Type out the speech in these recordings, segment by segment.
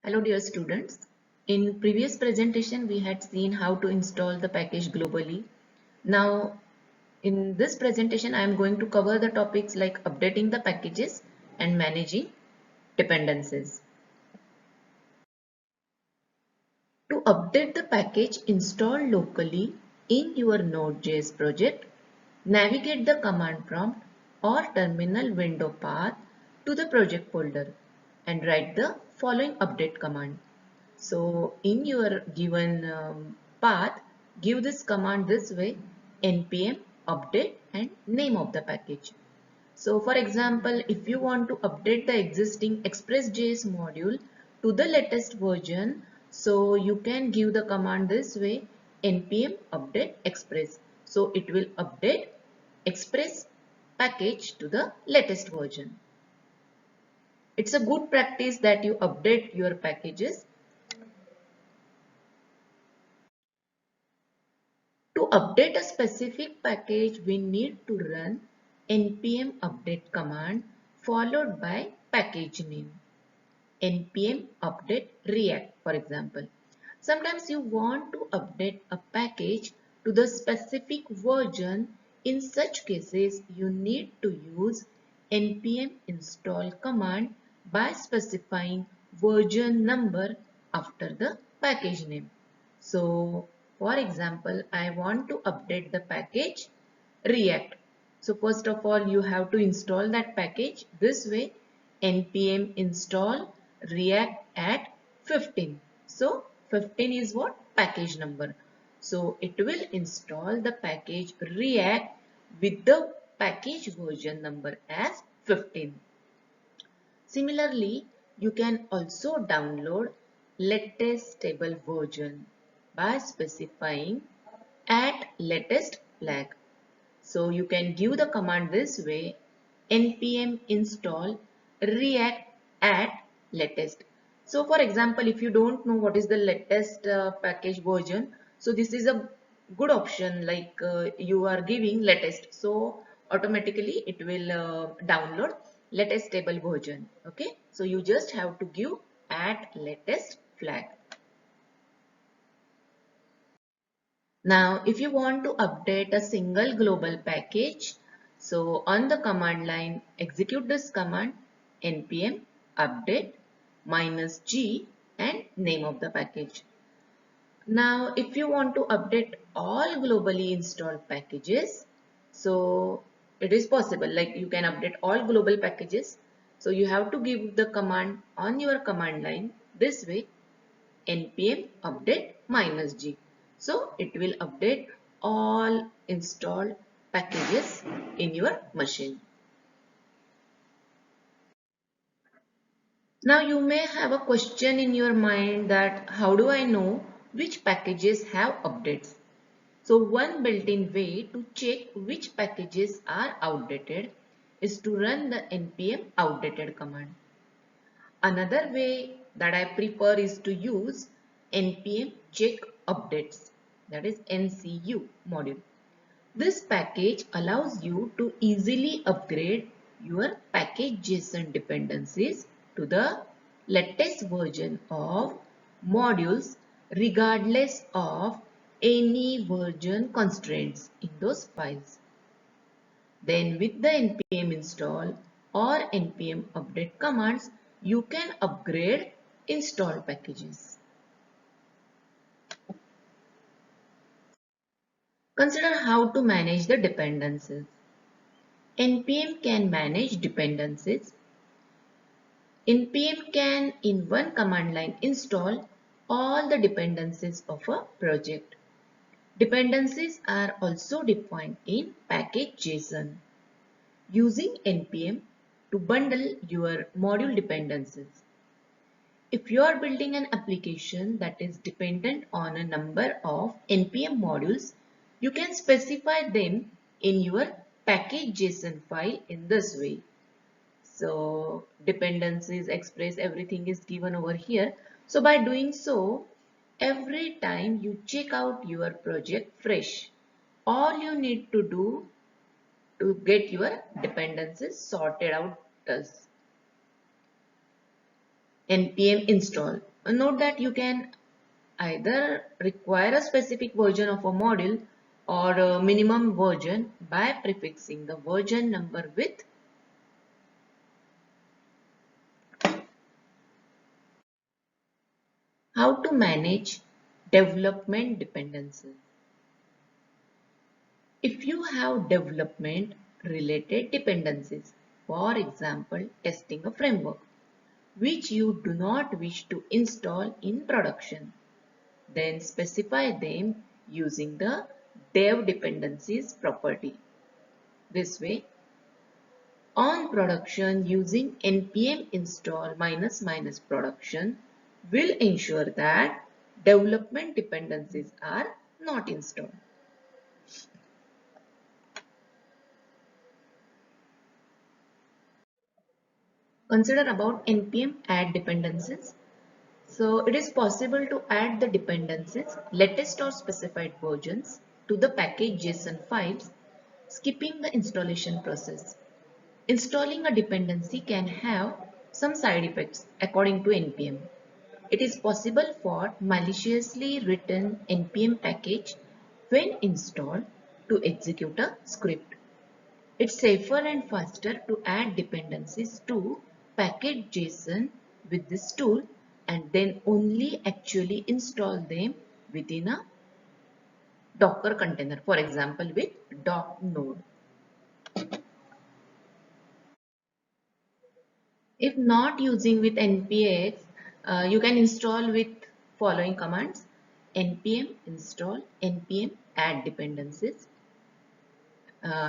Hello dear students. In previous presentation we had seen how to install the package globally. Now in this presentation I am going to cover the topics like updating the packages and managing dependencies. To update the package installed locally in your Node.js project, navigate the command prompt or terminal window path to the project folder and write the following update command. So in your given path, give this command this way: npm update and name of the package. So for example, if you want to update the existing Express.js module to the latest version, so you can give the command this way: npm update express. So it will update Express package to the latest version. It's a good practice that you update your packages. To update a specific package, we need to run npm update command followed by package name. npm update react, for example. Sometimes you want to update a package to the specific version. In such cases, you need to use npm install command by specifying version number after the package name. So, for example, I want to update the package React. So, first of all, you have to install that package this way: npm install React at 15. So, 15 is what? Package number. So, it will install the package React with the package version number as 15. Similarly, you can also download latest stable version by specifying at latest flag. So you can give the command this way: npm install react at latest. So for example, if you don't know what is the latest package version, so this is a good option, like you are giving latest, so automatically it will download latest stable version. Okay, so you just have to give at latest flag. Now, if you want to update a single global package, so on the command line, execute this command: npm update -g and name of the package. Now, if you want to update all globally installed packages, so it is possible, like you can update all global packages. So you have to give the command on your command line this way: npm update -g. So it will update all installed packages in your machine. Now you may have a question in your mind that how do I know which packages have updates? So one built-in way to check which packages are outdated is to run the npm outdated command. Another way that I prefer is to use npm check updates, that is NCU module. This package allows you to easily upgrade your package JSON dependencies to the latest version of modules regardless of any version constraints in those files. Then with the npm install or npm update commands, you can upgrade installed packages. Consider how to manage the dependencies. npm can manage dependencies. npm can in one command line install all the dependencies of a project. Dependencies are also defined in package JSON. Using npm to bundle your module dependencies. If you are building an application that is dependent on a number of npm modules, you can specify them in your package JSON file in this way. So dependencies, express, everything is given over here. So by doing so, every time you check out your project fresh, all you need to do to get your dependencies sorted out is npm install. Note that you can either require a specific version of a module or a minimum version by prefixing the version number with how to manage development dependencies. If you have development related dependencies, for example, testing a framework, which you do not wish to install in production, then specify them using the dev dependencies property. This way, on production using npm install ---- production will ensure that development dependencies are not installed. Consider about npm add dependencies. So it is possible to add the dependencies, latest or specified versions, to the package JSON files, skipping the installation process. Installing a dependency can have some side effects according to npm. It is possible for maliciously written npm package when installed to execute a script. It's safer and faster to add dependencies to package JSON with this tool and then only actually install them within a Docker container, for example with doc_node. If not using with npx, you can install with following commands: npm install npm add dependencies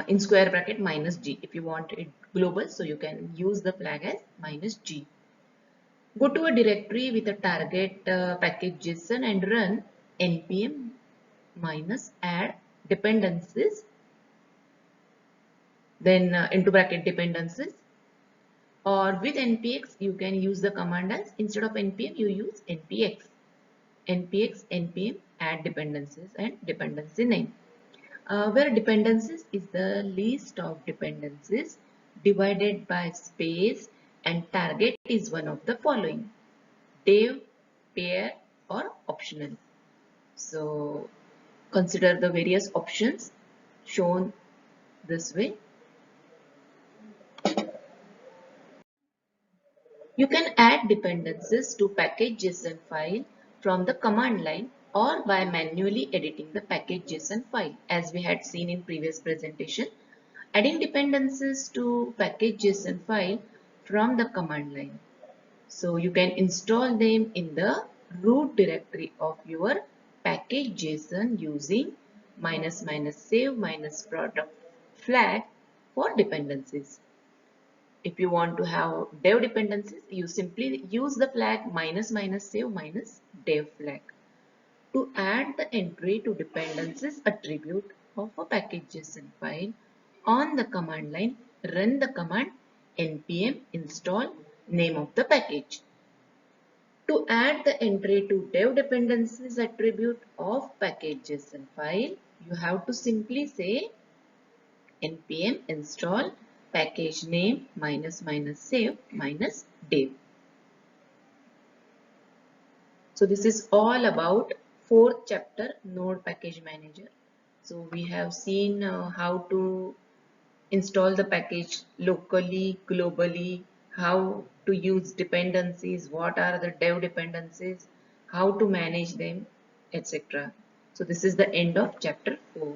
in square bracket -g. If you want it global, so you can use the flag as -g. Go to a directory with a target package JSON and run npm -add dependencies, then into bracket dependencies. Or with npx, you can use the command as, instead of npm, you use npx npm add dependencies and dependency name. Where dependencies is the list of dependencies divided by space and target is one of the following: dev, pair or optional. So consider the various options shown this way. You can add dependencies to package JSON file from the command line or by manually editing the package JSON file, as we had seen in previous presentation. Adding dependencies to package JSON file from the command line. So you can install them in the root directory of your package JSON using --save -product flag for dependencies. If you want to have dev dependencies, you simply use the flag --save -dev flag. To add the entry to dependencies attribute of a package JSON file on the command line, run the command npm install name of the package. To add the entry to dev dependencies attribute of package JSON file, you have to simply say npm install package name --save -dev. So this is all about fourth chapter, Node Package Manager. So we have seen how to install the package locally, globally, how to use dependencies, what are the dev dependencies, how to manage them, etc. So this is the end of chapter 4.